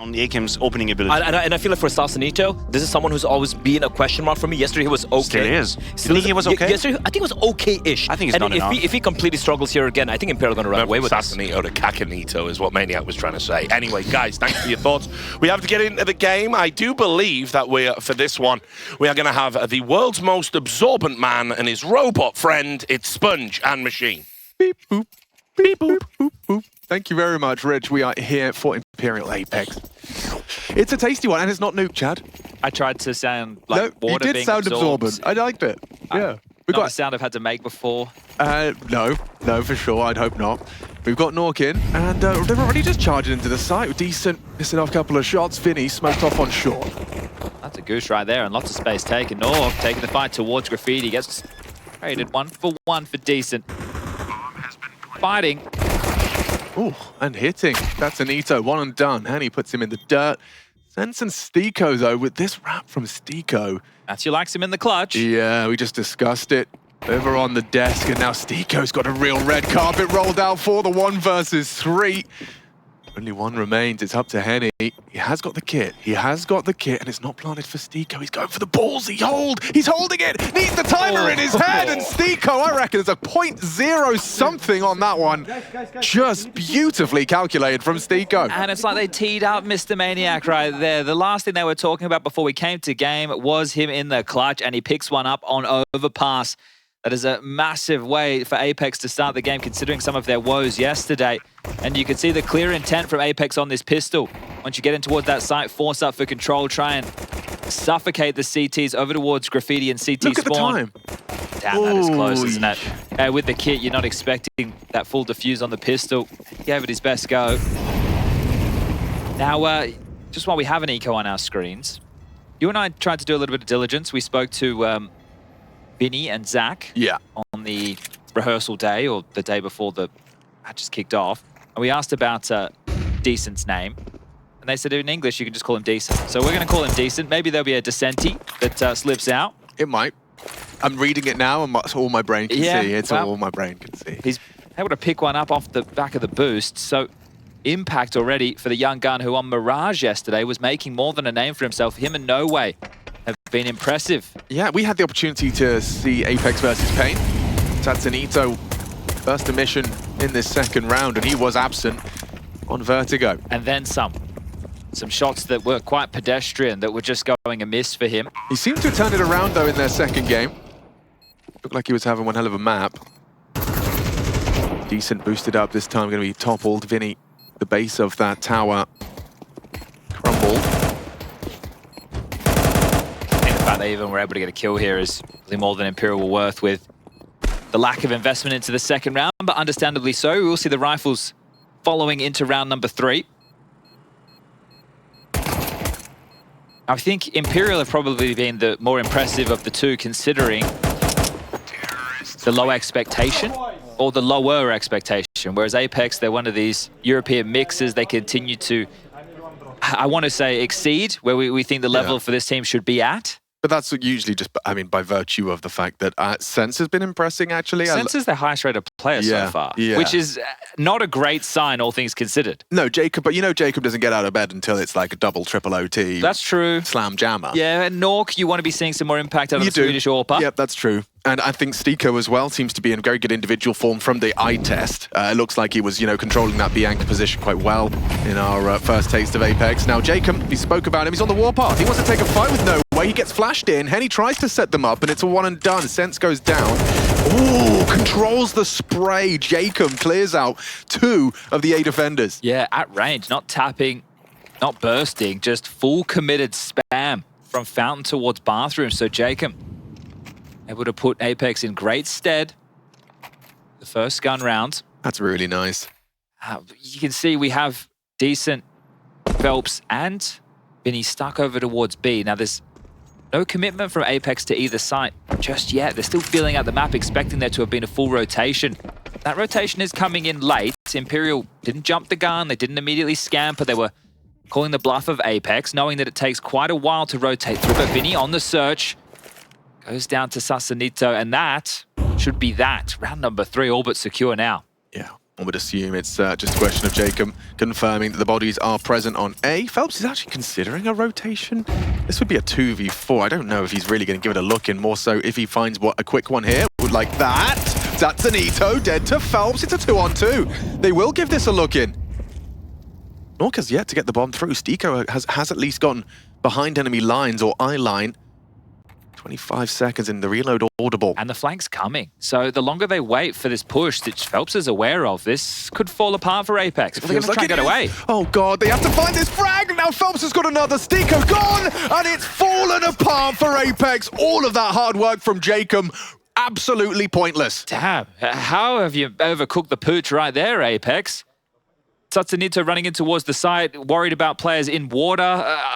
on the jkaem's opening ability. And I feel like for CacaNito, this is someone who's always been a question mark for me. Yesterday he was okay. Still is. You think he was okay? Yesterday, I think it was okay-ish. I think it's not enough. If he completely struggles here again, I think Imperial are going to run away with this. CacaNito to CacaNito is what Maniac was trying to say. Anyway, guys, thanks for your thoughts. We have to get into the game. I do believe that for this one, we are going to have the world's most absorbent man and his robot friend. It's Sponge and Machine. Beep, boop. Beep, boop, boop, boop. Thank you very much, Rich. We are here for Imperial Apeks. It's a tasty one, and it's not nuke, Chad. I tried to sound like water you did being sound absorbed. absorbent. I liked it. Yeah. Not a sound I've had to make before. No, for sure. I'd hope not. We've got Nork in, and they're already just charging into the site. Decent, missing off a couple of shots. VINI smoked off on short. That's a goose right there, and lots of space taken. Nork taking the fight towards Graffiti. Gets traded 1-for-1 for Decent. Fighting. Ooh, and hitting. That's CacaNito, one and done. Henny puts him in the dirt. Sense and STYKO, though, with this wrap from STYKO. Matthew likes him in the clutch. Yeah, we just discussed it. Over on the desk, and now STYKO's got a real red carpet rolled out for the 1 versus 3. Only one remains. It's up to Henny. He has got the kit. And it's not planted for STYKO. He's going for the ballsy hold. He's holding it. Needs the timer in his head. And STYKO, I reckon, there's a 0.0 something on that one. Just beautifully calculated from STYKO. And it's like they teed up Mr. Maniac right there. The last thing they were talking about before we came to game was him in the clutch, and he picks one up on Overpass. That is a massive way for Apeks to start the game, considering some of their woes yesterday. And you can see the clear intent from Apeks on this pistol. Once you get in towards that site, force up for control, try and suffocate the CTs over towards Graffiti and CT Look spawn. at the time. Damn, that is close, isn't it? With the kit, you're not expecting that full defuse on the pistol. He gave it his best go. Now, just while we have an eco on our screens, you and I tried to do a little bit of diligence. We spoke to VINI and Zach on the rehearsal day, or the day before the match just kicked off. And we asked about Decent's name. And they said in English, you can just call him Decent. So we're going to call him Decent. Maybe there'll be a Decenti that slips out. It might. I'm reading it now, and that's all my brain can see. It's all my brain can see. He's able to pick one up off the back of the boost. So impact already for the young gun who on Mirage yesterday was making more than a name for himself. Him and noway have been impressive. Yeah, we had the opportunity to see Apeks versus Pain. CacaNito, first emission in this second round, and he was absent on Vertigo. And then some shots that were quite pedestrian, that were just going amiss for him. He seemed to have turned it around, though, in their second game. Looked like he was having one hell of a map. Decent boosted up this time, going to be toppled. VINI, the base of that tower, crumbled. The fact they even were able to get a kill here is really more than Imperial were worth, with the lack of investment into the second round, but understandably so. We will see the rifles following into round number 3. I think Imperial have probably been the more impressive of the two, considering the low expectation, or the lower expectation, whereas Apeks, they're one of these European mixes. They continue to, I want to say, exceed where we think the level for this team should be at. But that's usually just, I mean, by virtue of the fact that Sense has been impressing, actually. Sense is their highest rated player so far, which is not a great sign, all things considered. No, Jacob, but you know Jacob doesn't get out of bed until it's like a double, triple OT. That's true. Slam jammer. Yeah, and Nork, you want to be seeing some more impact out of the Swedish AWPer. Yep, that's true. And I think STYKO as well seems to be in very good individual form from the eye test. It looks like he was, controlling that B anchor position quite well in our first taste of Apeks. Now, Jacob, we spoke about him. He's on the warpath. He wants to take a fight with noway. He gets flashed in. Henny tries to set them up, and it's a one and done. Sense goes down. Ooh, controls the spray. Jacob clears out 2 of the 8 defenders. Yeah, at range, not tapping, not bursting, just full committed spam from fountain towards bathroom. So Jacob able to put Apeks in great stead. The first gun round. That's really nice. You can see we have Decent, felps, and VINI stuck over towards B. Now there's no commitment from Apeks to either side just yet. They're still feeling out the map, expecting there to have been a full rotation. That rotation is coming in late. Imperial didn't jump the gun. They didn't immediately scamper. They were calling the bluff of Apeks, knowing that it takes quite a while to rotate through. But VINI on the search goes down to CacaNito, and that should be that. Round number 3, all but secure now. Yeah. I would assume it's just a question of jkaem confirming that the bodies are present on A. felps is actually considering a rotation. This would be a 2v4. I don't know if he's really going to give it a look in, more so if he finds a quick one here. Would like that. CacaNito dead to felps. It's a 2-on-2. They will give this a look in. Nork has yet to get the bomb through. STYKO has at least gone behind enemy lines or eye line. 25 seconds in the reload audible. And the flank's coming. So the longer they wait for this push that felps is aware of, this could fall apart for Apeks. They're going to try and get away. Oh god, they have to find this frag! Now felps has got another. STYKO gone! And it's fallen apart for Apeks. All of that hard work from jkaem, absolutely pointless. Damn, how have you overcooked the pooch right there, Apeks? CacaNito running in towards the side, worried about players in water,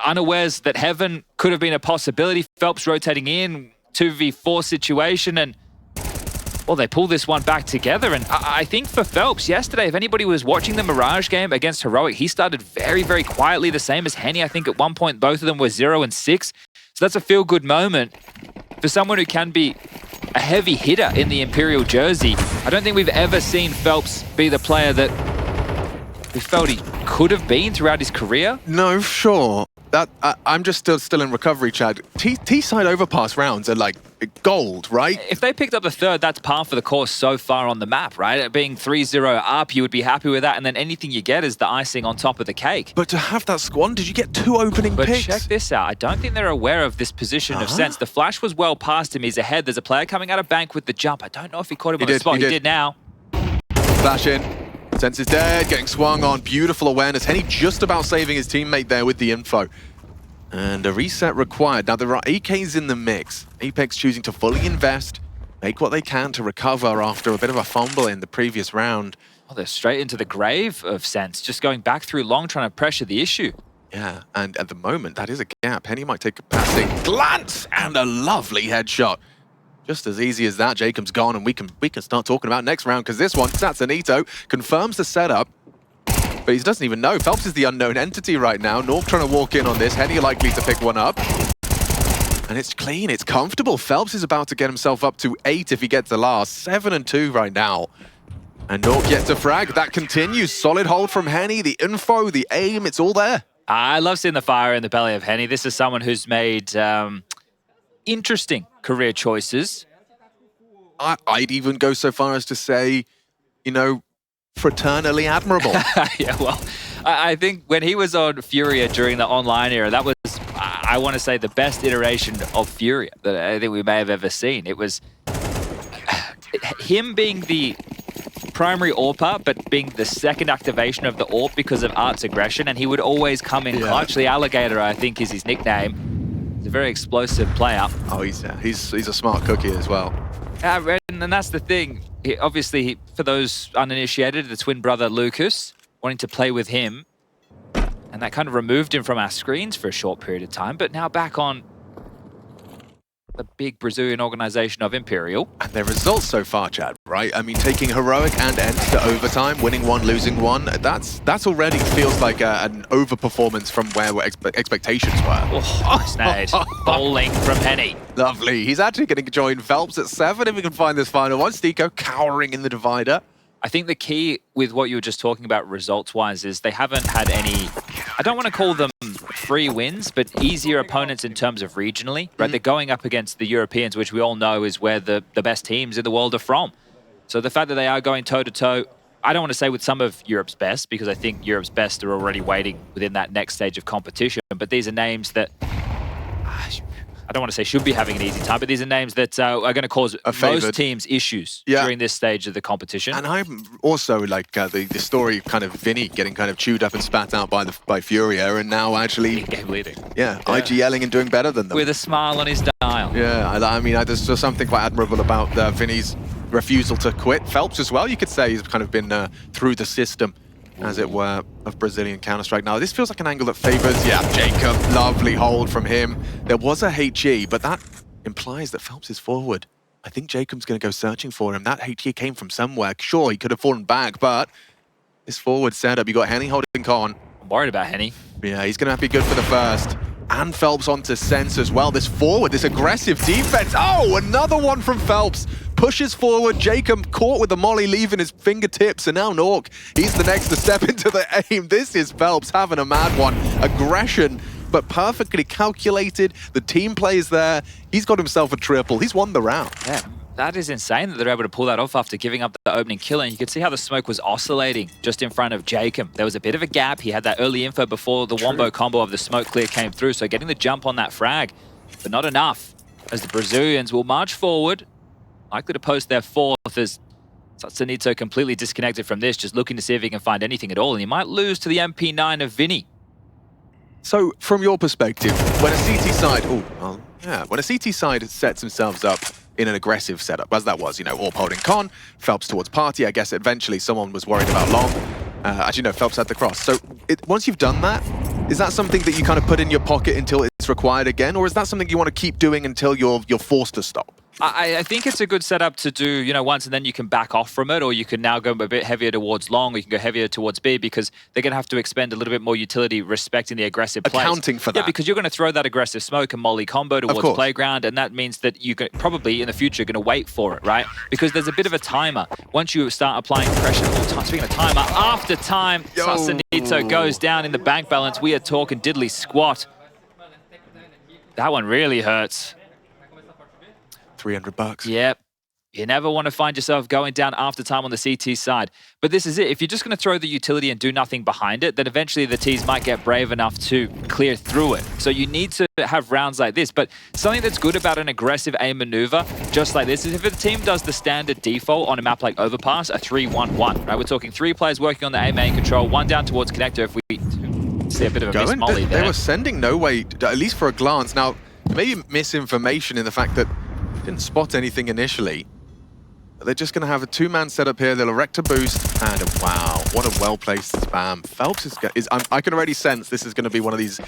unawares that heaven could have been a possibility. felps rotating in, 2v4 situation, and well, they pull this one back together. And I think for felps yesterday, if anybody was watching the Mirage game against Heroic, he started very, very quietly, the same as Henny. I think at one point, both of them were 0 and 6. So that's a feel-good moment for someone who can be a heavy hitter in the Imperial jersey. I don't think we've ever seen felps be the player that we felt he could have been throughout his career. No, sure. I'm just still in recovery, Chad. T-side overpass rounds are like gold, right? If they picked up the third, that's par for the course so far on the map, right? Being 3-0 up, you would be happy with that, and then anything you get is the icing on top of the cake. But to have that squandered, you get 2 opening picks. But check this out. I don't think they're aware of this position of sense. The flash was well past him. He's ahead. There's a player coming out of bank with the jump. I don't know if he caught him on the spot. He did now. Flash in. Sense is dead, getting swung on. Beautiful awareness. Henny just about saving his teammate there with the info. And a reset required. Now, there are AKs in the mix. Apeks choosing to fully invest, make what they can to recover after a bit of a fumble in the previous round. Well, they're straight into the grave of sense, just going back through long, trying to pressure the issue. Yeah, and at the moment, that is a gap. Henny might take a passing glance and a lovely headshot. Just as easy as that, jkaem's gone, and we can start talking about next round, because this one, CacaNito confirms the setup, but he doesn't even know. felps is the unknown entity right now. Nork trying to walk in on this. Henny likely to pick one up. And it's clean, it's comfortable. felps is about to get himself up to 8 if he gets the last. 7 and 2 right now. And Nork gets a frag. That continues. Solid hold from Henny. The info, the aim, it's all there. I love seeing the fire in the belly of Henny. This is someone who's made interesting career choices. I'd even go so far as to say, you know, fraternally admirable. Yeah, well, I think when he was on Furia during the online era, that was, I want to say, the best iteration of Furia that I think we may have ever seen. It was him being the primary AWPer, but being the second activation of the AWP because of Art's aggression, and he would always come in clutch. The Alligator, I think, is his nickname. He's a very explosive player. Oh, he's a smart cookie as well. And that's the thing. Obviously, for those uninitiated, the twin brother Lucas, wanting to play with him. And that kind of removed him from our screens for a short period of time. But now back on the big Brazilian organization of Imperial. And their results so far, Chad, right? I mean, taking Heroic and Ents to overtime, winning 1, losing 1, that's already feels like an overperformance from where expectations were. Oh, nice nade. Bowling from Henny. Lovely. He's actually going to join felps at 7 if we can find this final one. STYKO cowering in the divider. I think the key with what you were just talking about results-wise is they haven't had any, I don't want to call them free wins, but easier opponents in terms of regionally, right? They're going up against the Europeans, which we all know is where the best teams in the world are from. So the fact that they are going toe-to-toe, I don't want to say with some of Europe's best, because I think Europe's best are already waiting within that next stage of competition, but these are names that I don't want to say should be having an easy time, but these are names that are going to cause most teams issues during this stage of the competition. And I'm also like the story kind of VINI getting kind of chewed up and spat out by Furia, and now actually game leading. Yeah, IGLing and doing better than them. With a smile on his dial. Yeah, I mean, there's something quite admirable about VINI's refusal to quit. felps as well, you could say, he's kind of been through the system, as it were, of Brazilian Counter-Strike. Now, this feels like an angle that favors, jkaem, lovely hold from him. There was a HE, but that implies that felps is forward. I think jkaem's going to go searching for him. That HE came from somewhere. Sure, he could have fallen back, but this forward setup, you got Henny holding con. I'm worried about Henny. Yeah, he's going to have to be good for the first. And felps onto Sense as well. This forward, this aggressive defense. Oh, another one from felps. pushes forward. jkaem caught with the molly, leaving his fingertips, and now Nork, he's the next to step into the aim. This is felps having a mad one. Aggression, but perfectly calculated. The team plays there. He's got himself a triple. He's won the round. Yeah, that is insane that they're able to pull that off after giving up the opening kill. And you could see how the smoke was oscillating just in front of jkaem. There was a bit of a gap. He had that early info before the wombo combo of the smoke clear came through. So getting the jump on that frag, but not enough, as the Brazilians will march forward, likely to post their fourth as CacaNito completely disconnected from this, just looking to see if he can find anything at all. And he might lose to the MP9 of VINI. So, from your perspective, when a CT side, when a CT side sets themselves up in an aggressive setup, as that was, you know, AWP holding con, felps towards party, I guess eventually someone was worried about long. Actually, no, felps had the cross. So, once you've done that, is that something that you kind of put in your pocket until it's required again, or is that something you want to keep doing until you're forced to stop? I think it's a good setup to do, you know, once, and then you can back off from it, or you can now go a bit heavier towards long, or you can go heavier towards B, because they're going to have to expend a little bit more utility respecting the aggressive plays. Accounting for that. Yeah, because you're going to throw that aggressive smoke and molly combo towards playground, and that means that you probably in the future going to wait for it, right? Because there's a bit of a timer. Once you start applying pressure, speaking of timer, after time, CacaNito goes down in the bank balance. We are talking diddly squat. That one really hurts. $300. Yep. You never want to find yourself going down after time on the CT side. But this is it. If you're just going to throw the utility and do nothing behind it, then eventually the Ts might get brave enough to clear through it. So you need to have rounds like this. But something that's good about an aggressive aim maneuver, just like this, is if a team does the standard default on a map like Overpass, a 3-1-1, right? We're talking 3 players working on the A main control, 1 down towards connector. If we see a bit of a miss molly there. They were sending noway, at least for a glance. Now, maybe misinformation in the fact that didn't spot anything initially. They're just going to have a 2-man setup here. They'll erect a boost, and wow, what a well-placed spam. Felps is I can already sense this is going to be one of these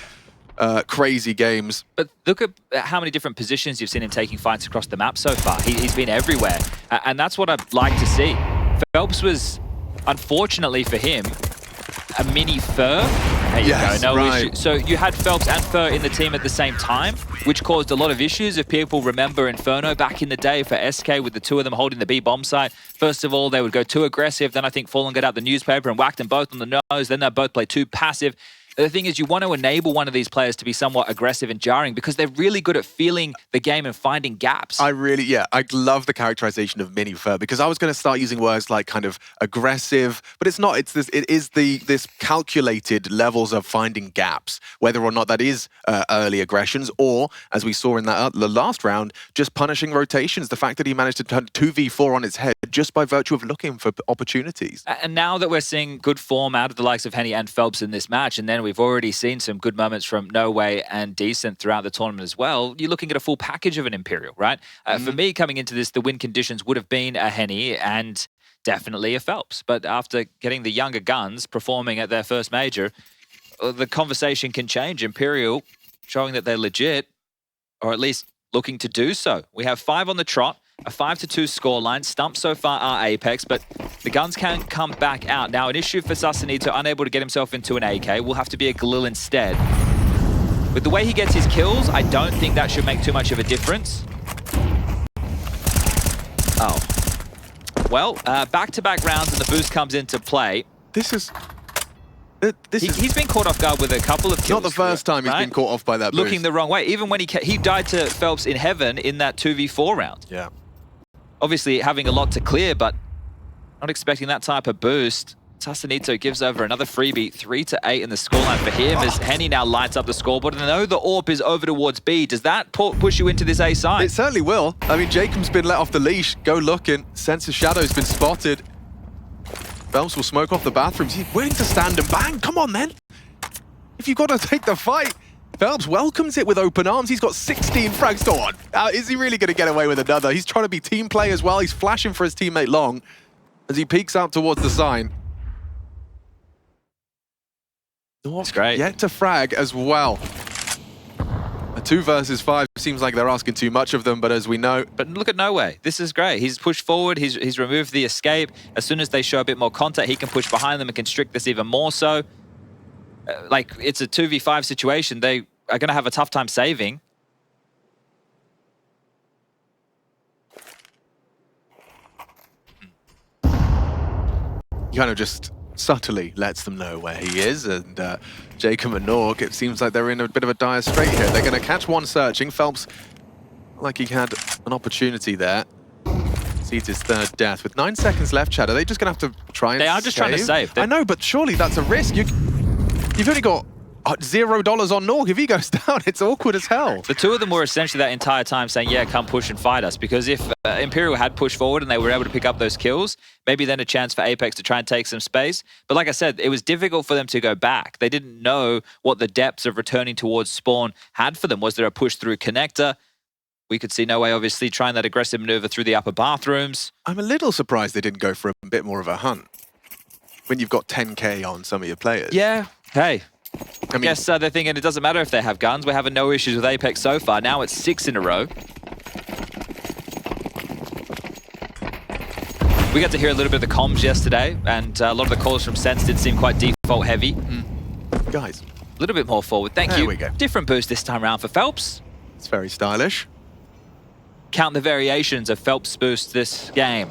crazy games. But look at how many different positions you've seen him taking fights across the map so far. He's been everywhere, and that's what I'd like to see. Felps was, unfortunately for him, a mini Fur. There you go, no issue. So you had felps and Fur in the team at the same time, which caused a lot of issues. If people remember Inferno back in the day for SK with the 2 of them holding the B bomb site, first of all, they would go too aggressive. Then I think Fallen got out the newspaper and whacked them both on the nose. Then they both play too passive. The thing is, you want to enable one of these players to be somewhat aggressive and jarring because they're really good at feeling the game and finding gaps. I love the characterization of mini Fur because I was going to start using words like kind of aggressive, but it's not. It's this. It is this calculated levels of finding gaps, whether or not that is early aggressions or, as we saw in that the last round, just punishing rotations. The fact that he managed to turn 2v4 on its head just by virtue of looking for opportunities. And now that we're seeing good form out of the likes of Henny and Felps in this match, and then we've already seen some good moments from noway and Decent throughout the tournament as well, you're looking at a full package of an Imperial, right? For me, coming into this, the win conditions would have been a Henny and definitely a Felps. But after getting the younger guns performing at their first major, the conversation can change. Imperial showing that they're legit, or at least looking to do so. We have 5 on the trot, a 5-2 scoreline. Stumps so far are Apeks, but the guns can come back out. Now, an issue for CacaNito, unable to get himself into an AK, will have to be a Galil instead. With the way he gets his kills, I don't think that should make too much of a difference. Oh. Well, back-to-back rounds and the boost comes into play. He's been caught off guard with a couple of kills. Not the first time he's been caught off by that boost. Looking the wrong way. Even when he died to Felps in heaven in that 2v4 round. Yeah. Obviously having a lot to clear, but not expecting that type of boost. CacaNito gives over another freebie, 3-8 in the scoreline for him as Henny now lights up the scoreboard. And I know the AWP is over towards B. Does that push you into this A side? It certainly will. I mean, jkaem's been let off the leash. Go looking. Sense of Shadow's been spotted. Felps will smoke off the bathrooms. He's willing to stand and bang. Come on, then. If you've got to take the fight. Felps welcomes it with open arms. He's got 16 frags. Go on. Is he really going to get away with another? He's trying to be team play as well. He's flashing for his teammate Long as he peeks out towards the sign. That's great. Yet to frag as well. A 2 versus 5 seems like they're asking too much of them, but as we know... But look at noway. This is great. He's pushed forward. He's removed the escape. As soon as they show a bit more contact, he can push behind them and constrict this even more so. Like, it's a 2v5 situation. They are going to have a tough time saving. he kind of just subtly lets them know where he is. And jkaem and Norg, it seems like they're in a bit of a dire strait here. They're going to catch one searching. felps, like he had an opportunity there. Sees his third death. With 9 seconds left, Chad, are they just going to have to try and They are just trying to save. I know, but surely that's a risk. You've only got $0 on Norg. If he goes down, it's awkward as hell. The two of them were essentially that entire time saying, yeah, come push and fight us. Because if Imperial had pushed forward and they were able to pick up those kills, maybe then a chance for Apeks to try and take some space. But like I said, it was difficult for them to go back. They didn't know what the depths of returning towards spawn had for them. Was there a push through connector? We could see noway, obviously, trying that aggressive maneuver through the upper bathrooms. I'm a little surprised they didn't go for a bit more of a hunt when you've got 10k on some of your players. Yeah, hey. I mean, guess they're thinking it doesn't matter if they have guns. We're having no issues with Apeks so far. Now it's 6 in a row. We got to hear a little bit of the comms yesterday, and a lot of the calls from Sense did seem quite default heavy. Guys. A little bit more forward. Thank you. There we go. Different boost this time around for felps. It's very stylish. Count the variations of felps boost this game.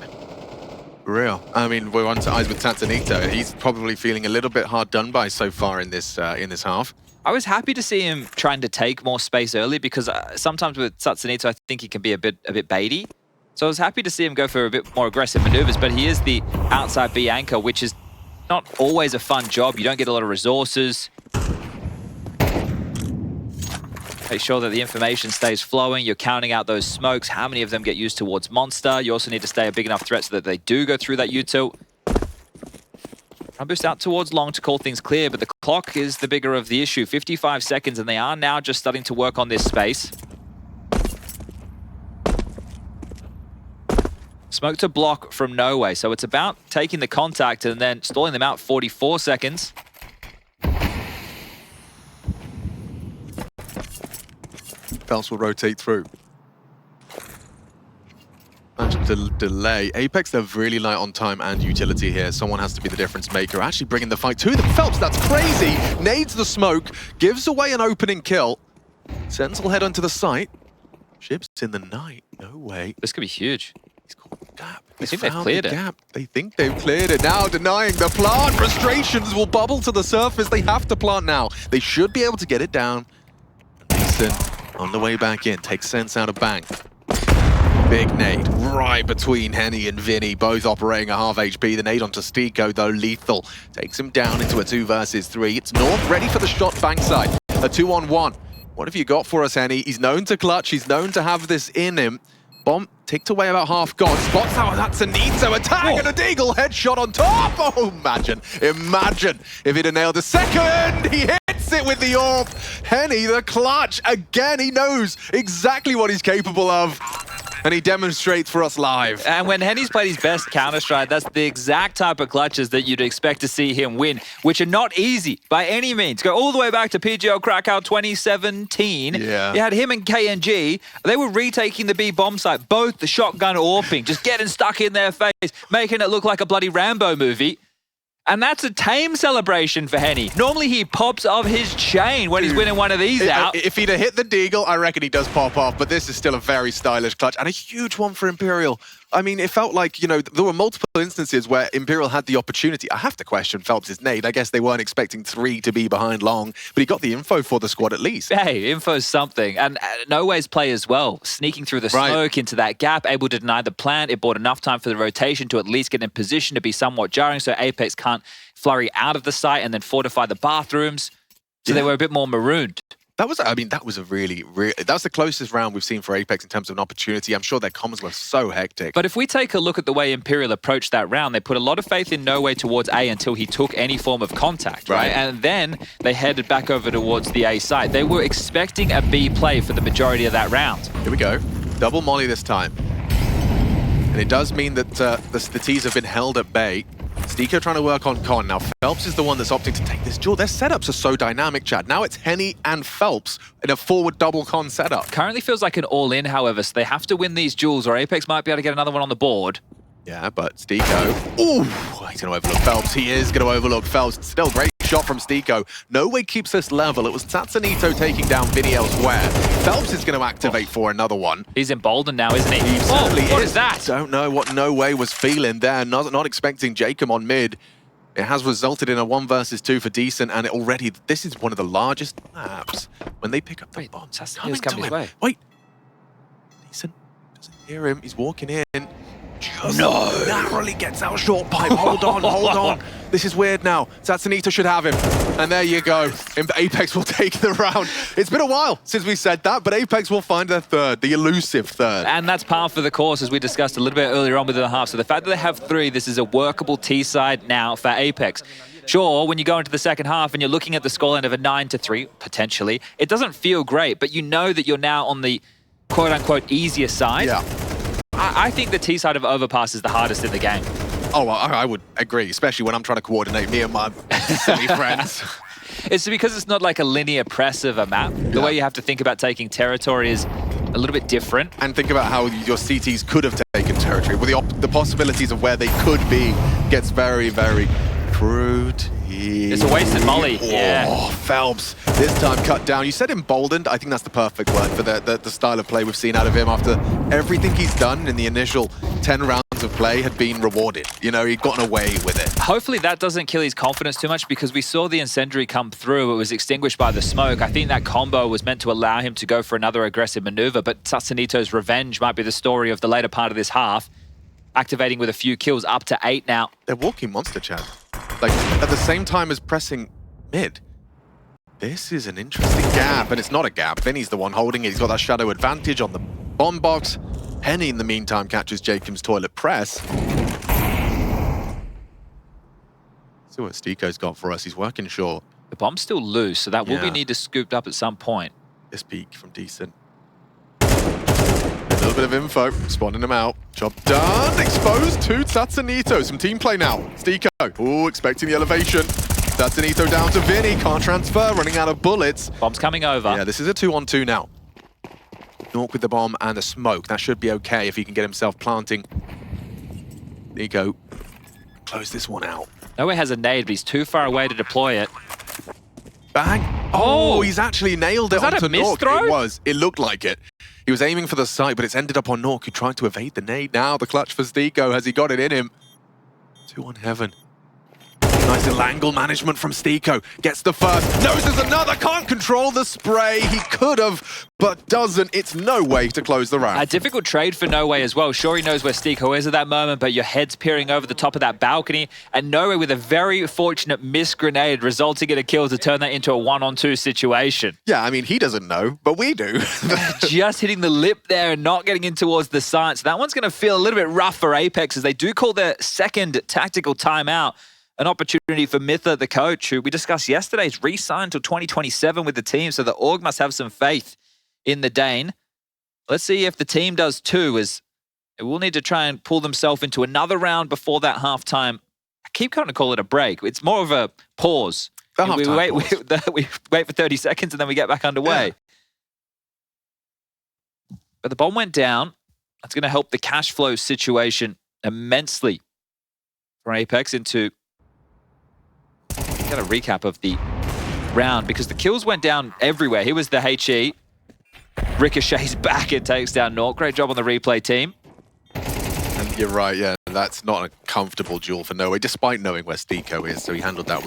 Real. I mean, we're on to eyes with CacaNito. He's probably feeling a little bit hard done by so far in this half. I was happy to see him trying to take more space early because sometimes with CacaNito, I think he can be a bit baity. So I was happy to see him go for a bit more aggressive maneuvers, but he is the outside B anchor, which is not always a fun job. You don't get a lot of resources. Make sure that the information stays flowing. You're counting out those smokes. How many of them get used towards Monster? You also need to stay a big enough threat so that they do go through that U-tilt. I'll boost out towards long to call things clear, but the clock is the bigger of the issue. 55 seconds, and they are now just starting to work on this space. Smoke to block from noway, so it's about taking the contact and then stalling them out 44 seconds. felps will rotate through. Delay. Apeks, they're really light on time and utility here. Someone has to be the difference maker. Actually bringing the fight to them. felps, that's crazy! Nades the smoke, gives away an opening kill. Sense will head onto the site. Ships in the night. No way. This could be huge. He's caught the gap. I think they've cleared it. They think they've cleared it. Now denying the plant. Frustrations will bubble to the surface. They have to plant now. They should be able to get it down. Mason on the way back in. Takes Sense out of bank. Big nade right between Henny and VINI, both operating a half HP. The nade onto STYKO, though, lethal. Takes him down into a 2 versus 3. It's North ready for the shot bankside. A 2-on-1. What have you got for us, Henny? He's known to clutch. He's known to have this in him. Bomb ticked away about half gone. Spots out that's a CacaNito attack and a Deagle headshot on top. Oh, imagine if he'd have nailed the second. He hits it with the orb. Henny, the clutch. Again, he knows exactly what he's capable of. And he demonstrates for us live. And when Henny's played his best Counter-Strike, that's the exact type of clutches that you'd expect to see him win, which are not easy by any means. Go all the way back to PGL Krakow 2017. Yeah. You had him and KNG. They were retaking the B bomb site, both the shotgun orping, just getting stuck in their face, making it look like a bloody Rambo movie. And that's a tame celebration for Henny. Normally he pops off his chain when he's winning one of these out. If he'd have hit the Deagle, I reckon he does pop off, but this is still a very stylish clutch and a huge one for Imperial. I mean, it felt like, you know, there were multiple instances where Imperial had the opportunity. I have to question felps' nade. I guess they weren't expecting 3 to be behind long, but he got the info for the squad at least. Hey, info's something. And noway's play as well. Sneaking through the smoke into that gap, able to deny the plant. It bought enough time for the rotation to at least get in position to be somewhat jarring, so Apeks can't flurry out of the site and then fortify the bathrooms. So they were a bit more marooned. That was, I mean, that was a really, that's the closest round we've seen for Apeks in terms of an opportunity. I'm sure their comms were so hectic. But if we take a look at the way Imperial approached that round, they put a lot of faith in noway towards A until he took any form of contact, right? And then they headed back over towards the A side. They were expecting a B play for the majority of that round. Here we go. Double molly this time. And it does mean that the T's have been held at bay. STYKO trying to work on Con. Now, felps is the one that's opting to take this duel. Their setups are so dynamic, Chad. Now it's Henny and felps in a forward double Con setup. Currently feels like an all-in, however, so they have to win these duels or Apeks might be able to get another one on the board. Yeah, but STYKO, ooh, he's going to overlook felps. He is going to overlook felps. Still great shot from STYKO. Noway keeps this level. It was CacaNito taking down VINI elsewhere. felps is going to activate for another one. He's emboldened now, isn't he? He certainly what is that? Don't know what Noway was feeling there. Not expecting jkaem on mid. It has resulted in a 1 versus 2 for Decent, and this is one of the largest maps when they pick up the bomb. He's coming his way. Wait. Decent doesn't hear him. He's walking in. Just narrowly gets out short pipe. Hold on, hold on. This is weird now. CacaNito should have him. And there you go. Apeks will take the round. It's been a while since we said that, but Apeks will find their third, the elusive third. And that's par for the course, as we discussed a little bit earlier on within the half. So the fact that they have 3, this is a workable T-side now for Apeks. Sure, when you go into the second half and you're looking at the scoreline of a 9-3, potentially, it doesn't feel great, but you know that you're now on the quote-unquote easier side. Yeah. I think the T side of Overpass is the hardest in the game. Oh, I would agree, especially when I'm trying to coordinate me and my silly friends. It's because it's not like a linear press of a map. The way you have to think about taking territory is a little bit different. And think about how your CTs could have taken territory. Well, the possibilities of where they could be gets very, very crude. It's a wasted molly. Oh, felps. This time cut down. You said emboldened. I think that's the perfect word for the style of play we've seen out of him after everything he's done in the initial 10 rounds of play had been rewarded. You know, he'd gotten away with it. Hopefully that doesn't kill his confidence too much, because we saw the incendiary come through. It was extinguished by the smoke. I think that combo was meant to allow him to go for another aggressive maneuver, but CacaNito's revenge might be the story of the later part of this half. Activating with a few kills, up to 8 now. They're walking monster, Chad. Like, at the same time as pressing mid. This is an interesting gap, and it's not a gap. VINI's the one holding it. He's got that shadow advantage on the bomb box. Henny, in the meantime, catches jkaem's toilet press. See what STYKO's got for us. He's working short. The bomb's still loose, so that will be needed scooped up at some point. This peek from Decent. A little bit of info, spawning him out. Job done, exposed to CacaNito. Some team play now. STYKO, ooh, expecting the elevation. CacaNito down to VINI, can't transfer, running out of bullets. Bomb's coming over. Yeah, this is a 2-on-2 now. Nork with the bomb and the smoke. That should be okay if he can get himself planting. STYKO, close this one out. noway has a nade, but he's too far away to deploy it. Bang. Oh, he's actually nailed it onto a miss Nork. throw? It was. It looked like it. He was aiming for the site, but it's ended up on Nork, who tried to evade the nade. Now the clutch for STYKO. Has he got it in him? 2 on heaven. Nice little angle management from STYKO. Gets the first. Knows there's another. Can't control the spray. He could have, but doesn't. It's noway to close the round. A difficult trade for noway as well. Sure, he knows where STYKO is at that moment, but your head's peering over the top of that balcony, and noway with a very fortunate missed grenade, resulting in a kill to turn that into a 1-on-2 situation. Yeah, I mean, he doesn't know, but we do. Just hitting the lip there and not getting in towards the site. So that one's going to feel a little bit rough for Apeks, as they do call their second tactical timeout. An opportunity for Mytha, the coach, who we discussed yesterday, is re-signed till 2027 with the team, so the org must have some faith in the Dane. Let's see if the team does too, as they will need to try and pull themselves into another round before that halftime. I keep trying to call it a break. It's more of a pause. We wait for 30 seconds and then we get back underway. Yeah. But the bomb went down. That's going to help the cash flow situation immensely for Apeks into... Get a recap of the round, because the kills went down everywhere. He was the HE. Ricochets back and takes down Nork. Great job on the replay team. And you're right, yeah. That's not a comfortable duel for noway, despite knowing where STYKO is. So he handled that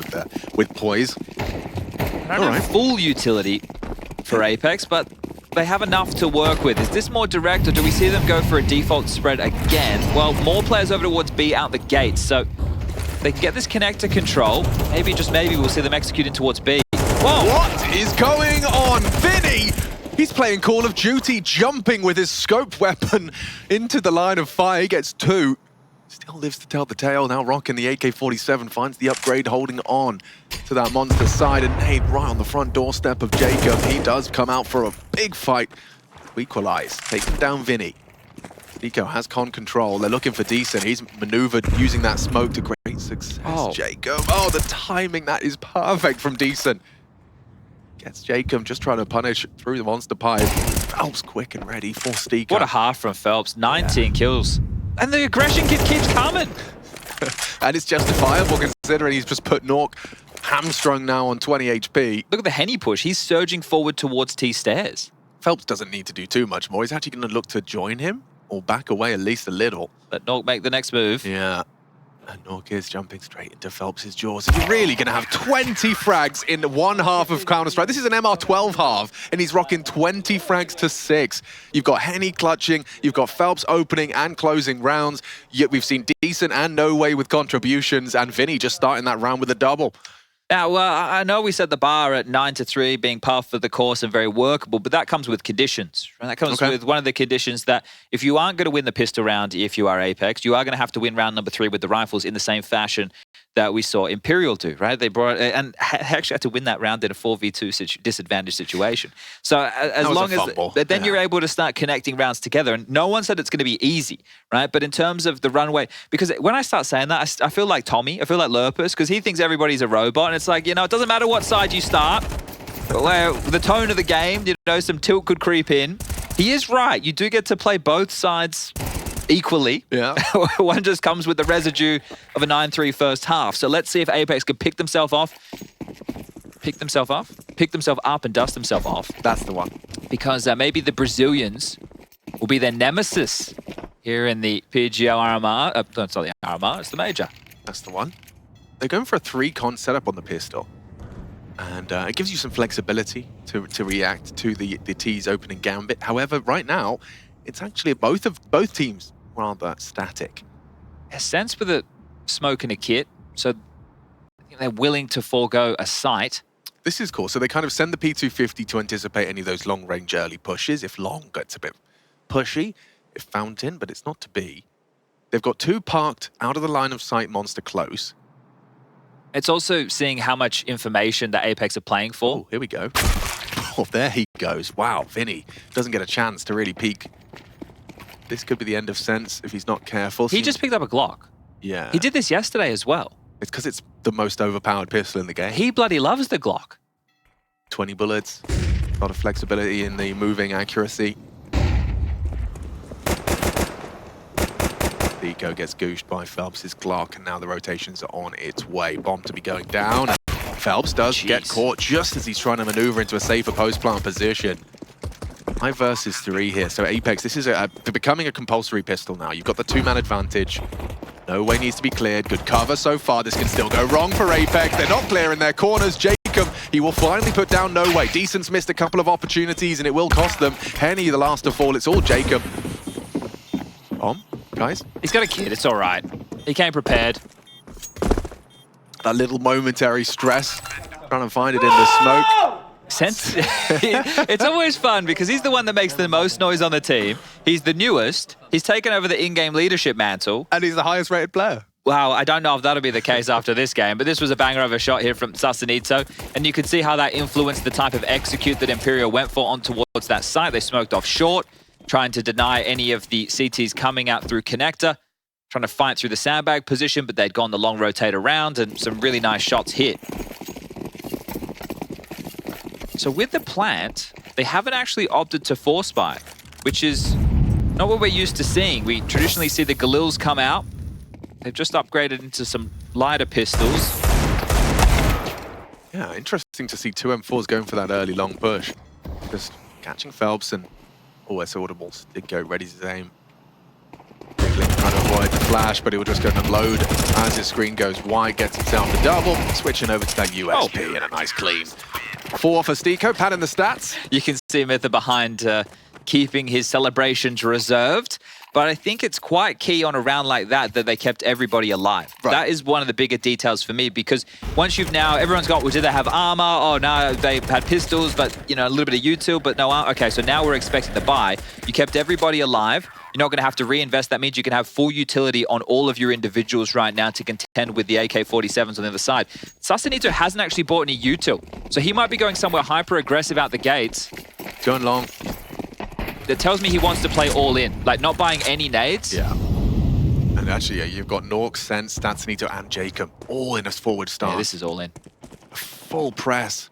with poise. All right. Full utility for Apeks, but they have enough to work with. Is this more direct, or do we see them go for a default spread again? Well, more players over towards B out the gates, so they can get this connector control. Maybe, just maybe, we'll see them executing towards B. Whoa! What is going on? VINI! He's playing Call of Duty, jumping with his scope weapon into the line of fire. He gets 2. Still lives to tell the tale. Now rocking the AK-47, finds the upgrade, holding on to that monster side. And nade right on the front doorstep of jkaem. He does come out for a big fight to equalize, taking down VINI. STYKO has con control. They're looking for Decent. He's maneuvered using that smoke to great success. jkaem. Oh, the timing. That is perfect from Decent. Gets jkaem just trying to punish through the monster pipe. felps quick and ready for STYKO. What a half from felps. 19 kills. And the aggression keeps coming. And it's justifiable considering he's just put Nork hamstrung now on 20 HP. Look at the Henny push. He's surging forward towards T stairs. felps doesn't need to do too much more. He's actually going to look to join him or back away at least a little. Let Nork make the next move. Yeah. And Nork is jumping straight into felps' jaws. You're really going to have 20 frags in one half of Counter-Strike. This is an MR12 half, and he's rocking 20 frags to 6. You've got Henny clutching, you've got felps opening and closing rounds. Yet we've seen Decent and noway with contributions, and VINI just starting that round with a double. Now, well, I know we set the bar at 9-3 being par for the course and very workable, but that comes with conditions. Right? That comes with one of the conditions that if you aren't going to win the pistol round, if you are Apeks, you are going to have to win round number 3 with the rifles in the same fashion that we saw Imperial do, right? They brought and actually had to win that round in a 4v2 disadvantaged situation. So as long as then you're able to start connecting rounds together, and no one said it's going to be easy, right? But in terms of the runway, because when I start saying that, I feel like Tommy, I feel like Lurpus, because he thinks everybody's a robot, and it's like, you know, it doesn't matter what side you start, where the tone of the game, you know, some tilt could creep in. He is right. You do get to play both sides equally. Yeah. One just comes with the residue of a 9-3 first half. So let's see if Apeks could pick themselves up and dust themselves off. That's the one. Because maybe the Brazilians will be their nemesis here in the PGL RMR. No, it's not the RMR, it's the Major. That's the one. They're going for a 3-con setup on the pistol. And it gives you some flexibility to react to the T's opening gambit. However, right now, it's actually both teams rather static. A sense with a smoke and a kit, so I think they're willing to forego a sight. This is cool. So they kind of send the P250 to anticipate any of those long-range early pushes. If long gets a bit pushy, if fountain, but it's not to be. They've got 2 parked out of the line of sight monster close. It's also seeing how much information that Apeks are playing for. Oh, here we go. Oh, there he goes. Wow, VINI doesn't get a chance to really peek. This could be the end of sense if he's not careful. He just picked up a Glock. Yeah. He did this yesterday as well. It's because it's the most overpowered pistol in the game. He bloody loves the Glock. 20 bullets. A lot of flexibility in the moving accuracy. STYKO gets gooshed by felps' Glock, and now the rotations are on its way. Bomb to be going down. felps does get caught just as he's trying to maneuver into a safer post-plant position. 5 versus 3 here. So Apeks, this is becoming a compulsory pistol now. You've got the 2-man advantage. noway needs to be cleared. Good cover so far. This can still go wrong for Apeks. They're not clearing their corners. jkaem, he will finally put down noway. Decent's missed a couple of opportunities, and it will cost them. Henny, the last to fall. It's all jkaem. Guys? He's got a kid. It's all right. He came prepared. That little momentary stress. Trying to find it in the smoke. It's always fun because he's the one that makes the most noise on the team. He's the newest. He's taken over the in-game leadership mantle. And he's the highest rated player. Wow, I don't know if that'll be the case after this game, but this was a banger of a shot here from CacaNito, and you could see how that influenced the type of execute that Imperial went for on towards that site. They smoked off short, trying to deny any of the CTs coming out through connector, trying to fight through the sandbag position, but they'd gone the long rotate around, and some really nice shots hit. So with the plant, they haven't actually opted to force buy, which is not what we're used to seeing. We traditionally see the Galils come out. They've just upgraded into some lighter pistols. Yeah, interesting to see 2 M4s going for that early long push. Just catching felps and... Oh, it's audibles. STYKO ready to aim. Trying to avoid the flash, but he will just go and unload as his screen goes wide, gets himself the double, switching over to that USP and a nice clean. 4 for STYKO, padding the stats. You can see Mytha behind keeping his celebrations reserved, but I think it's quite key on a round like that they kept everybody alive. Right. That is one of the bigger details for me, because once you've now, everyone's got, well, did they have armor? Oh, no, they had pistols, but, you know, a little bit of util, but no armor. Okay, so now we're expecting the buy. You kept everybody alive. You're not going to have to reinvest. That means you can have full utility on all of your individuals right now to contend with the AK-47s on the other side. CacaNito hasn't actually bought any util, so he might be going somewhere hyper-aggressive out the gates. Going long. That tells me he wants to play all in, like not buying any nades. Yeah. And actually, yeah, you've got Nork, Sense, CacaNito, and jkaem all in a forward start. Yeah, this is all in. Full press.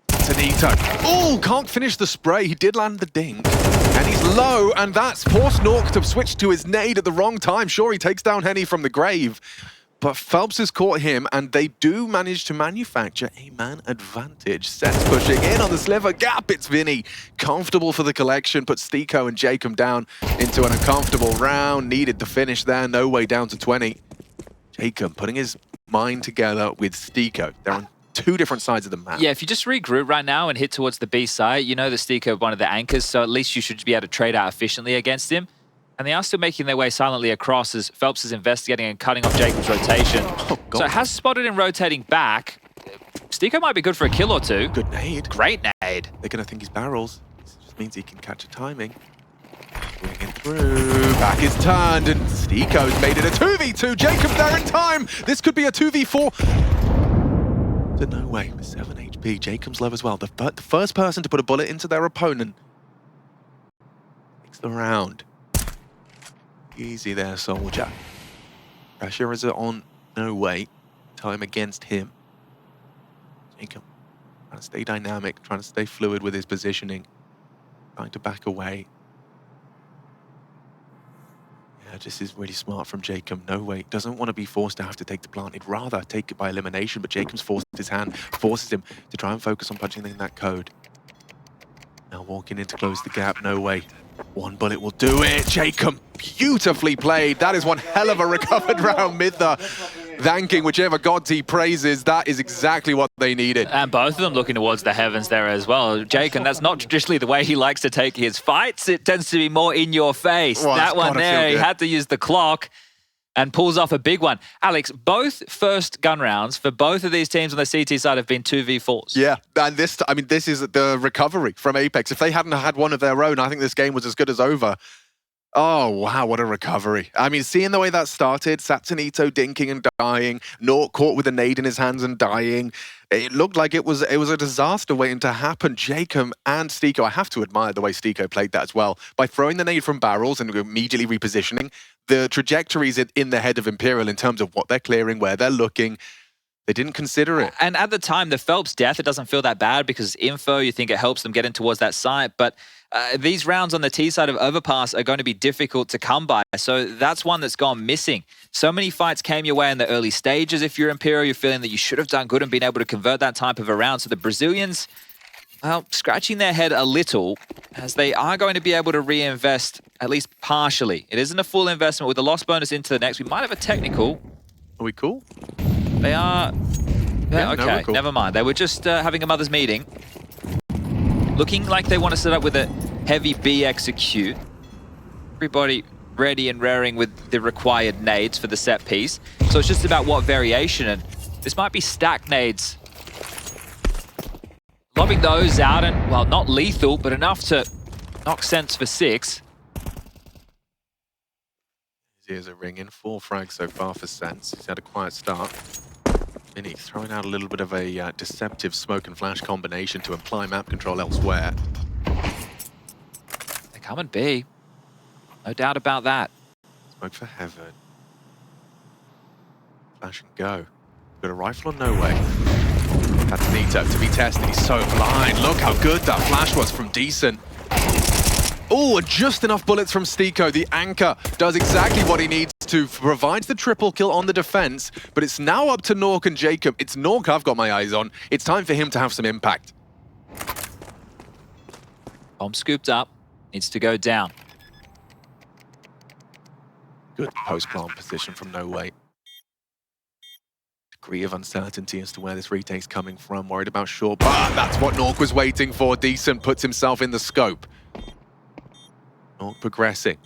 CacaNito. Oh, can't finish the spray. He did land the ding. And he's low, and that's forced Nork to switch to his nade at the wrong time. Sure, he takes down Henny from the grave, but felps has caught him, and they do manage to manufacture a man advantage. Sense pushing in on the sliver gap. It's VINI. Comfortable for the collection, puts STYKO and jkaem down into an uncomfortable round. Needed to finish there. noway down to 20. jkaem putting his mind together with STYKO. They're on two different sides of the map. Yeah, if you just regroup right now and hit towards the B side, you know the STYKO one of the anchors, so at least you should be able to trade out efficiently against him. And they are still making their way silently across as felps is investigating and cutting off jkaem's rotation. Oh, God. So it has spotted him rotating back. STYKO might be good for a kill or two. Good nade. Great nade. They're going to think he's barrels. This just means he can catch a timing. Swinging through. Back is turned, and STYKO's made it a 2v2. jkaem there in time. This could be a 2v4. To noway with 7 HP. jkaem's low as well. The first person to put a bullet into their opponent takes the round. Easy there, soldier. Pressure is on noway. Time against him. jkaem trying to stay dynamic, trying to stay fluid with his positioning. Trying to back away. Yeah, this is really smart from jkaem. noway doesn't want to be forced to have to take the plant. He'd rather take it by elimination, but jkaem's forced his hand, forces him to try and focus on punching in that code. Now walking in to close the gap, noway. One bullet will do it. jkaem, beautifully played. That is one hell of a recovered round mid there. Thanking whichever gods he praises. That is exactly what they needed. And both of them looking towards the heavens there as well. jkaem, that's not traditionally the way he likes to take his fights. It tends to be more in your face. Well, that one there, he had to use the clock and pulls off a big one. Alex, both first gun rounds for both of these teams on the CT side have been 2v4s. Yeah, and this is the recovery from Apeks. If they hadn't had one of their own, I think this game was as good as over. Oh, wow, what a recovery. I mean, seeing the way that started, CacaNito dinking and dying, Nort caught with a nade in his hands and dying. It looked like it was a disaster waiting to happen. jkaem and STYKO, I have to admire the way STYKO played that as well. By throwing the nade from barrels and immediately repositioning, the trajectories in the head of Imperial in terms of what they're clearing, where they're looking, they didn't consider it. And at the time, the felps death, it doesn't feel that bad because info, you think it helps them get in towards that site. But these rounds on the T side of Overpass are going to be difficult to come by. So that's one that's gone missing. So many fights came your way in the early stages. If you're Imperial, you're feeling that you should have done good and been able to convert that type of a round. So the Brazilians, well, scratching their head a little as they are going to be able to reinvest at least partially. It isn't a full investment with the loss bonus into the next. We might have a technical. Are we cool? They are... Yeah, okay, no, we're cool. Never mind. They were just having a mother's meeting. Looking like they want to set up with a heavy B execute. Everybody ready and raring with the required nades for the set piece. So it's just about what variation, and this might be stack nades. Lobbing those out, and, well, not lethal, but enough to knock sense for 6. Here's a ring in, 4 frags so far for Sense. He's had a quiet start. VINI throwing out a little bit of a deceptive smoke and flash combination to imply map control elsewhere. They're coming B. No doubt about that. Smoke for heaven. Flash and go. Got a rifle on noway. CacaNito to be tested. He's so blind. Look how good that flash was from Decent. Oh, just enough bullets from STYKO. The anchor does exactly what he needs to, provides the triple kill on the defense, but it's now up to Nork and jkaem. It's Nork I've got my eyes on. It's time for him to have some impact. Bomb scooped up. Needs to go down. Good post-plant position from noway. Degree of uncertainty as to where this retake's coming from. Worried about short, but that's what Nork was waiting for. Decent puts himself in the scope. Nork progressing.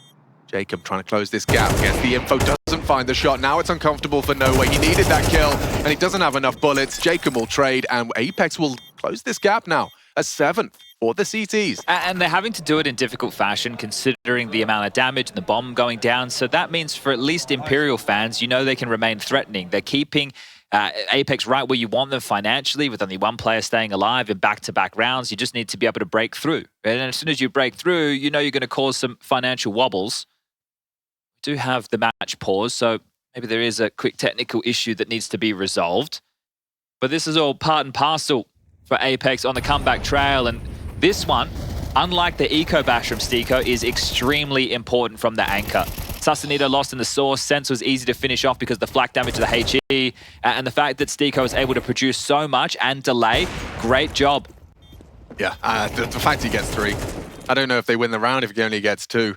jkaem trying to close this gap. Gets the info, doesn't find the shot. Now it's uncomfortable for noway. He needed that kill, and he doesn't have enough bullets. jkaem will trade, and Apeks will close this gap now. A 7th for the CTs. And they're having to do it in difficult fashion, considering the amount of damage and the bomb going down. So that means for at least Imperial fans, you know they can remain threatening. They're keeping Apeks right where you want them financially, with only one player staying alive in back-to-back rounds. You just need to be able to break through. And as soon as you break through, you know you're going to cause some financial wobbles. We do have the match pause, so maybe there is a quick technical issue that needs to be resolved. But this is all part and parcel for Apeks on the comeback trail. And this one, unlike the eco bash from STYKO, is extremely important from the anchor. CacaNito lost in the source. Sense was easy to finish off because the flak damage to the HE. And the fact that STYKO was able to produce so much and delay, great job. Yeah, the fact he gets 3. I don't know if they win the round if he only gets 2.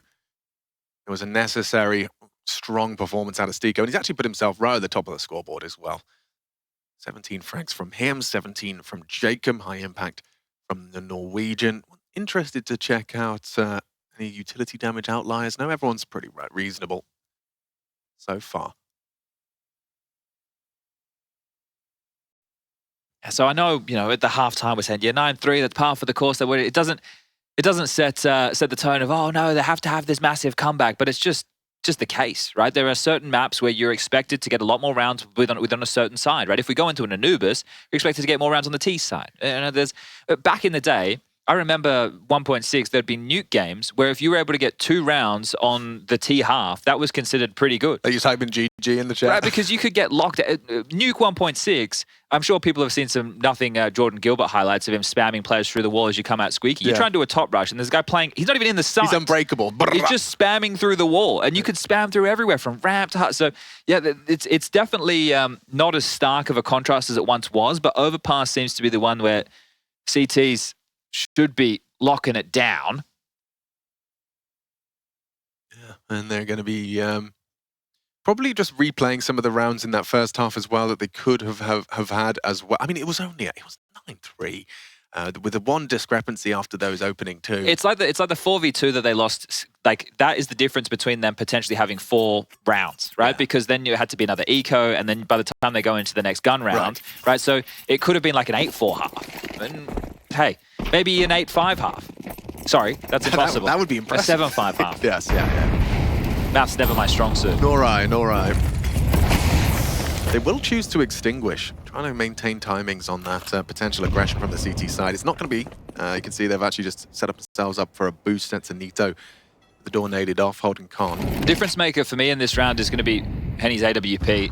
It was a necessary strong performance out of STYKO, and he's actually put himself right at the top of the scoreboard as well. 17 frags from him, 17 from jkaem, high impact from the Norwegian. Interested to check out any utility damage outliers. No, everyone's pretty reasonable so far. So I know, at the halftime we're saying, 9-3, that's par for the course. It doesn't set the tone of, oh no, they have to have this massive comeback, but it's just the case, right? There are certain maps where you're expected to get a lot more rounds within a certain side, right? If we go into an Anubis, you're expected to get more rounds on the T side. Back in the day, I remember 1.6, there'd be nuke games where if you were able to get 2 rounds on the T half, that was considered pretty good. Are you typing GG in the chat? Right, because you could get locked. Nuke 1.6, I'm sure people have seen some Jordan Gilbert highlights of him spamming players through the wall as you come out squeaky. You try and do a top rush, and there's a guy playing, he's not even in the site. He's unbreakable. He's just spamming through the wall, and you could spam through everywhere from ramp to hut. So, yeah, it's definitely not as stark of a contrast as it once was, but Overpass seems to be the one where CTs should be locking it down. Yeah, and they're going to be probably just replaying some of the rounds in that first half as well that they could have had as well. I mean, it was 9-3 with the one discrepancy after those opening 2. It's like the 4v2 that they lost. Like, that is the difference between them potentially having 4 rounds, right? Yeah. Because then you had to be another eco, and then by the time they go into the next gun round, right? So it could have been like an 8-4 half. And hey, maybe an 8-5 half. Sorry, that's impossible. that would be impressive. A 7-5 half. Yes, yeah. Math's never my strong suit. Nor I. They will choose to extinguish, trying to maintain timings on that potential aggression from the CT side. It's not going to be. You can see they've actually just set themselves up for a boost. CacaNito, the door naded off, holding con. The difference maker for me in this round is going to be Henny's AWP.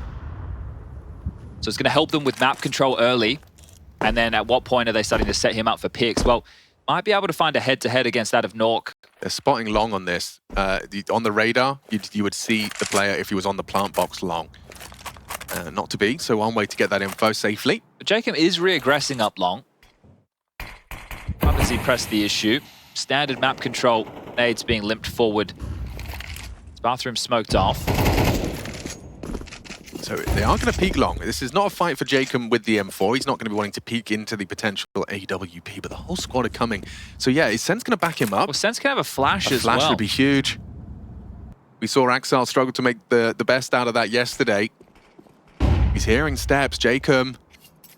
So it's going to help them with map control early. And then at what point are they starting to set him up for picks? Well, might be able to find a head-to-head against that of Nork. They're spotting long on this. On the radar, you would see the player if he was on the plant box long. Not to be, so one way to get that info safely. But jkaem is re-aggressing up long. Up as he pressed the issue. Standard map control, nades being limped forward. His bathroom smoked off. So they are going to peek long. This is not a fight for jkaem with the M4. He's not going to be wanting to peek into the potential AWP, but the whole squad are coming. So yeah, is Sense going to back him up? Well, Sense can have a flash as well. A flash would be huge. We saw Axel struggle to make the best out of that yesterday. He's hearing steps. jkaem,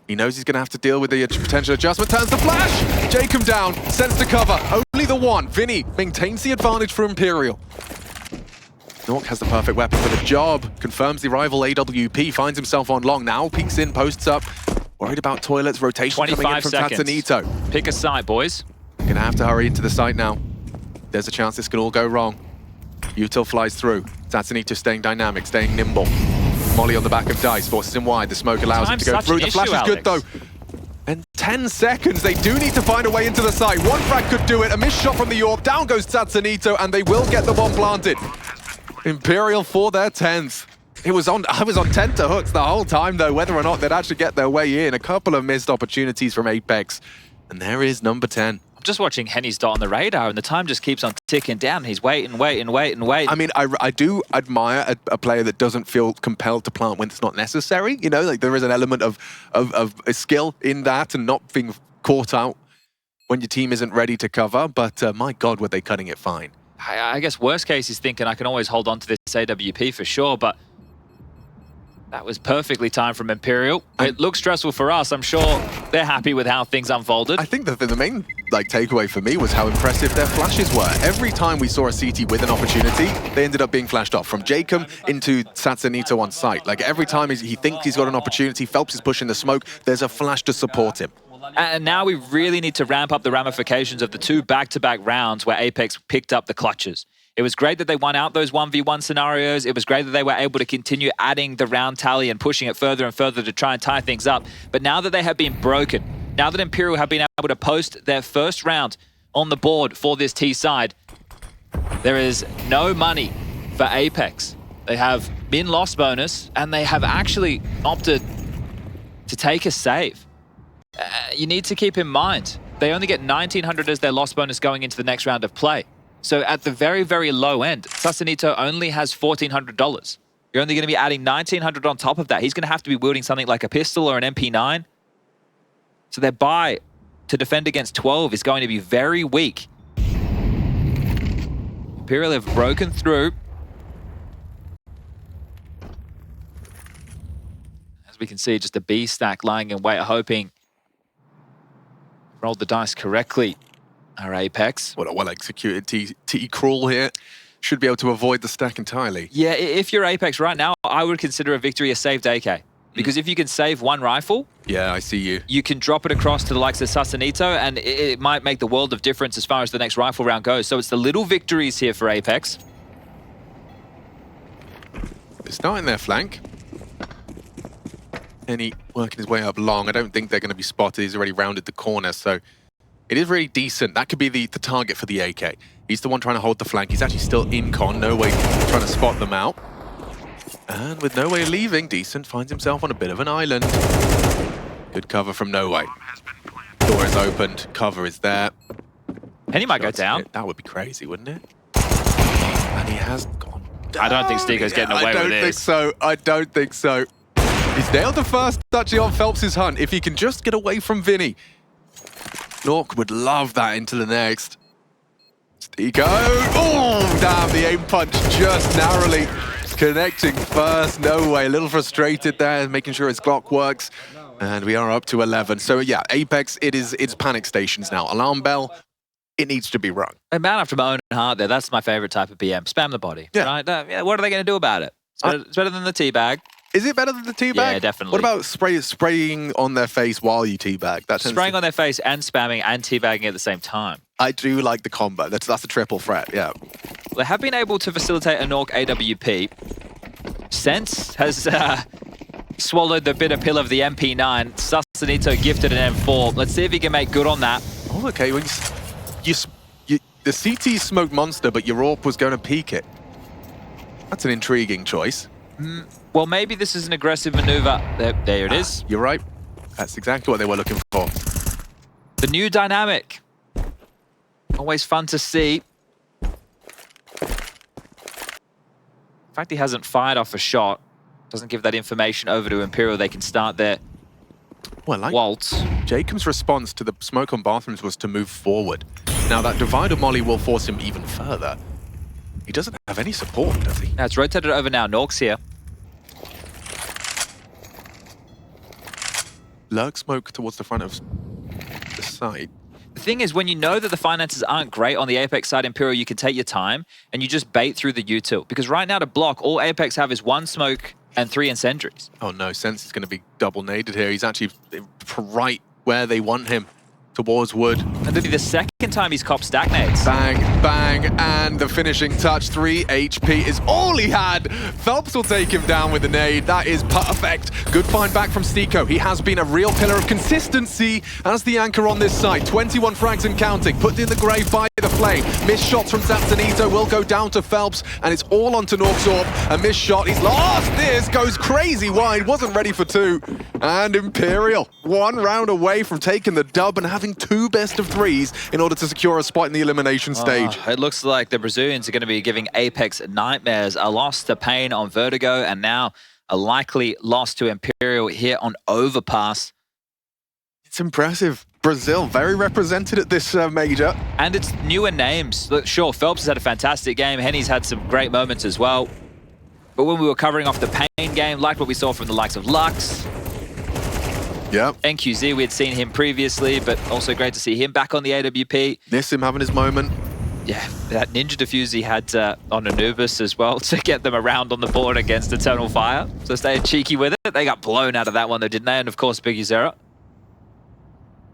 he knows he's going to have to deal with the potential adjustment. Turns the flash! jkaem down. Sense to cover. Only the one. VINI maintains the advantage for Imperial. Nork has the perfect weapon for the job. Confirms the rival AWP. Finds himself on long. Now peeks in, posts up. Worried about toilets. Rotation coming in from CacaNito. Pick a side, boys. Gonna have to hurry into the site now. There's a chance this can all go wrong. Util flies through. CacaNito staying dynamic, staying nimble. Molly on the back of Dice, forces him wide. The smoke allows him to go through. The flash is good though. And 10 seconds, they do need to find a way into the site. One frag could do it. A missed shot from the AWP. Down goes CacaNito, and they will get the bomb planted. Imperial for their 10th. I was on tenterhooks the whole time though, whether or not they'd actually get their way in. A couple of missed opportunities from Apeks. And there is number 10. I'm just watching Henny's dot on the radar, and the time just keeps on ticking down. He's waiting. I mean, I do admire a player that doesn't feel compelled to plant when it's not necessary. You know, like there is an element of a skill in that and not being caught out when your team isn't ready to cover. But my God, were they cutting it fine. I guess worst case is thinking I can always hold on to this AWP for sure, but that was perfectly timed from Imperial. It looks stressful for us. I'm sure they're happy with how things unfolded. I think that the main takeaway for me was how impressive their flashes were. Every time we saw a CT with an opportunity, they ended up being flashed off. From jkaem into CacaNito on site. Like every time he thinks he's got an opportunity, felps is pushing the smoke, there's a flash to support him. And now we really need to ramp up the ramifications of the 2 back-to-back rounds where Apeks picked up the clutches. It was great that they won out those 1v1 scenarios. It was great that they were able to continue adding the round tally and pushing it further and further to try and tie things up. But now that they have been broken, now that Imperial have been able to post their first round on the board for this T side, there is no money for Apeks. They have min loss bonus, and they have actually opted to take a save. You need to keep in mind, they only get 1,900 as their loss bonus going into the next round of play. So at the very, very low end, CacaNito only has $1,400. You're only going to be adding $1,900 on top of that. He's going to have to be wielding something like a pistol or an MP9. So their buy to defend against 12 is going to be very weak. Imperial have broken through. As we can see, just a B stack lying in wait, hoping rolled the dice correctly. Our Apeks. What a well-executed T crawl here. Should be able to avoid the stack entirely. Yeah, if you're Apeks right now, I would consider a victory a saved AK. Because if you can save one rifle... Yeah, I see you. You can drop it across to the likes of CacaNito, and it might make the world of difference as far as the next rifle round goes. So it's the little victories here for Apeks. They're starting their flank. Henny working his way up long. I don't think they're going to be spotted. He's already rounded the corner, so... It is really decent. That could be the target for the AK. He's the one trying to hold the flank. He's actually still in con. noway trying to spot them out. And with noway leaving, Decent finds himself on a bit of an island. Good cover from noway. Door is opened. Cover is there. Henny might go down. That would be crazy, wouldn't it? And he has gone down. I don't think STYKO's getting away with this. I don't think so. He's nailed the first actually on Phelps' hunt. If he can just get away from VINI. Nork would love that into the next. STYKO. Oh, damn, the aim punch just narrowly connecting first. noway, a little frustrated there, making sure his Glock works. And we are up to 11. So yeah, Apeks, it's panic stations now. Alarm bell, it needs to be rung. A man after my own heart there. That's my favorite type of PM. Spam the body. Yeah. Right? What are they going to do about it? It's better than the teabag. Is it better than the teabag? Yeah, definitely. What about spraying on their face while you teabag? Spraying on their face and spamming and teabagging at the same time. I do like the combo. That's a triple threat, yeah. They have been able to facilitate a Nork AWP. Sense has swallowed the bitter pill of the MP9. CacaNito gifted an M4. Let's see if he can make good on that. Oh, okay. Well, the CT smoked monster, but your AWP was going to peek it. That's an intriguing choice. Well, maybe this is an aggressive maneuver. There it is. You're right. That's exactly what they were looking for. The new dynamic. Always fun to see. In fact, he hasn't fired off a shot. Doesn't give that information over to Imperial. They can start their waltz. jkaem's response to the smoke on bathrooms was to move forward. Now, that divider molly will force him even further. He doesn't have any support, does he? Now, it's rotated over now. Nork's here. Lurk smoke towards the front of the site. The thing is, when you know that the finances aren't great on the Apeks side, Imperial, you can take your time and you just bait through the util. Because right now to block, all Apeks have is 1 smoke and 3 incendiaries. Oh no, Sense is going to be double naded here. He's actually right where they want him, towards wood. And that'll be the second time he's copped stack nades. Bang, bang, and the finishing touch. 3 HP is all he had. Felps will take him down with the nade. That is perfect. Good find back from STYKO. He has been a real pillar of consistency as the anchor on this side. 21 frags and counting. Put in the grave by the flame. Missed shots from CacaNito will go down to Felps, and it's all onto Nork's AWP. A missed shot. He's lost. This goes crazy wide. Wasn't ready for 2. And Imperial, 1 round away from taking the dub and having 2 best of 3s in order to secure a spot in the elimination stage. It looks like the Brazilians are going to be giving Apeks nightmares. A loss to Pain on Vertigo, and now a likely loss to Imperial here on Overpass. It's impressive. Brazil, very represented at this major. And it's newer names. Look, sure, Felps has had a fantastic game. Henny's had some great moments as well. But when we were covering off the Pain game, like what we saw from the likes of Lux, Yep. NQZ, we had seen him previously, but also great to see him back on the AWP. Nissim having his moment. Yeah, that ninja defuse he had on Anubis as well to get them around on the board against Eternal Fire. So staying cheeky with it. They got blown out of that one though, didn't they? And of course, Big Uzera.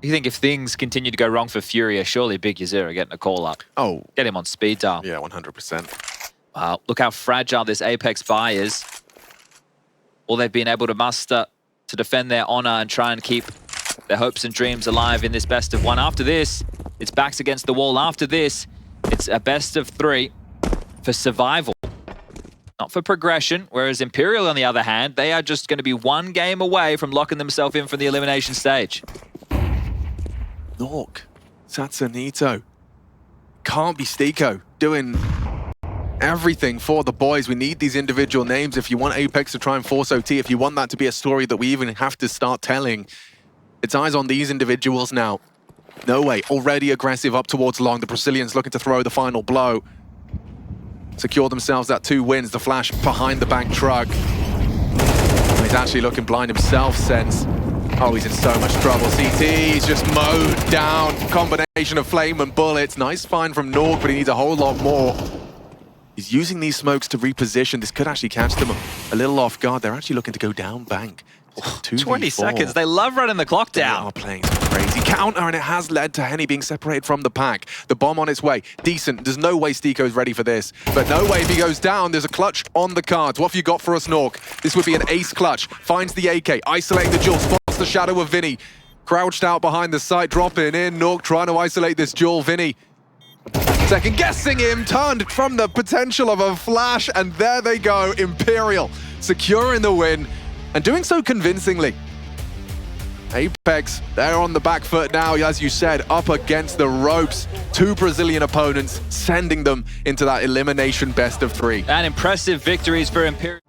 You think if things continue to go wrong for Furia, surely Big Uzera getting a call up. Oh. Get him on speed dial. Yeah, 100%. Wow, look how fragile this Apeks buy is. All they've been able to muster to defend their honor and try and keep their hopes and dreams alive in this best of 1. After this, it's backs against the wall. After this, it's a best of 3 for survival, not for progression. Whereas Imperial, on the other hand, they are just going to be 1 game away from locking themselves in for the elimination stage. Nork, CacaNito. can't be STYKO doing everything for the boys. We need these individual names if you want Apeks to try and force OT, if you want that to be a story that we even have to start telling. It's eyes on these individuals now. noway, already aggressive up towards long. The Brazilians looking to throw the final blow. Secure themselves that 2 wins. The flash behind the bank truck. He's actually looking blind himself, Sense. Oh, he's in so much trouble. CT, he's just mowed down. Combination of flame and bullets. Nice find from Norg, but he needs a whole lot more. He's using these smokes to reposition. This could actually catch them a little off guard. They're actually looking to go down bank. 20 seconds. They love running the clock down. They are playing some crazy counter, and it has led to Henny being separated from the pack. The bomb on its way. Decent. There's no way STYKO's ready for this. But noway, if he goes down, there's a clutch on the cards. What have you got for us, Nork? This would be an ace clutch. Finds the AK. Isolating the duel. Spots the shadow of VINI. Crouched out behind the site. Dropping in. Nork trying to isolate this duel. VINI second guessing him. Turned from the potential of a flash. And there they go. Imperial securing the win. And doing so convincingly. Apeks, they're on the back foot now, as you said, up against the ropes. 2 Brazilian opponents, sending them into that elimination best of 3. And impressive victories for Imperial.